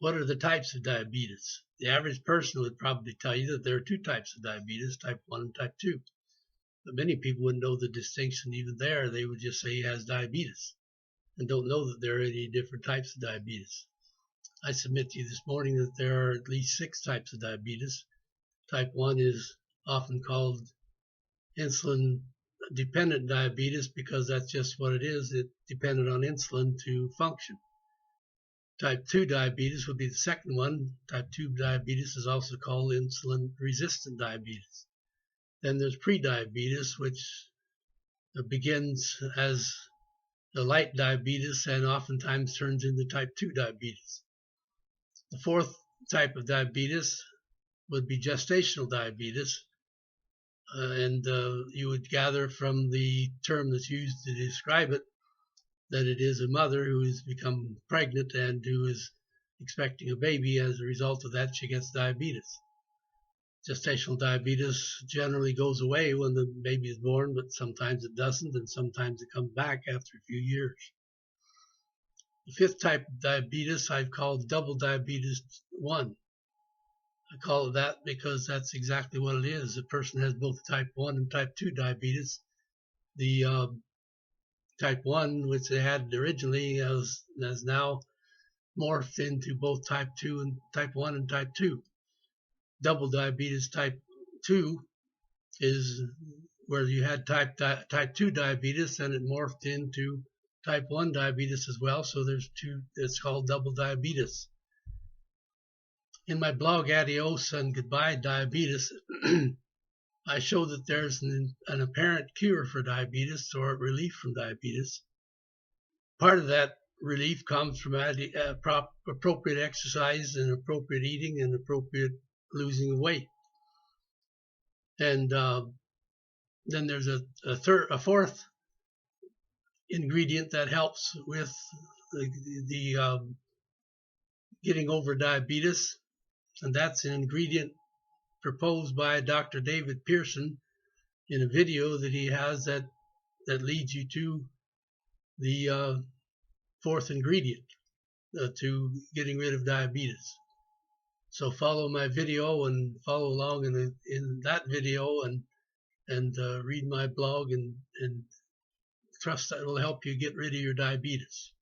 What are the types of diabetes? The average person would probably tell you that there are two types of diabetes, type 1 and type 2. But many people wouldn't know the distinction even there. They would just say he has diabetes and don't know that there are any different types of diabetes. I submit to you this morning that there are at least 6 types of diabetes. Type 1 is often called insulin-dependent diabetes because that's just what it is. It depended on insulin to function. Type 2 diabetes would be the second one. Type 2 diabetes is also called insulin-resistant diabetes. Then there's prediabetes, which begins as the light diabetes and oftentimes turns into type 2 diabetes. The fourth type of diabetes would be gestational diabetes, and you would gather from the term that's used to describe it that it is a mother who has become pregnant and who is expecting a baby. As a result of that, she gets diabetes. Gestational diabetes generally goes away when the baby is born, but sometimes it doesn't, and sometimes it comes back after a few years. The fifth type of diabetes I've called double diabetes 1. I call it that because that's exactly what it is. A person has both type 1 and type 2 diabetes. The type 1, which they had originally, has now morphed into both type 2 and type 1 and type 2. Double diabetes type 2 is where you had type 2 diabetes and it morphed into type 1 diabetes as well. So there's two, it's called double diabetes. In my blog, Adios and Goodbye Diabetes, I show that there's an apparent cure for diabetes or relief from diabetes. Part of that relief comes from appropriate exercise and appropriate eating and appropriate losing of weight. And then there's a fourth ingredient that helps with the getting over diabetes, and that's an ingredient proposed by Dr. David Pearson in a video that he has that leads you to the fourth ingredient to getting rid of diabetes. So follow my video and follow along in that video and read my blog and trust that it will help you get rid of your diabetes.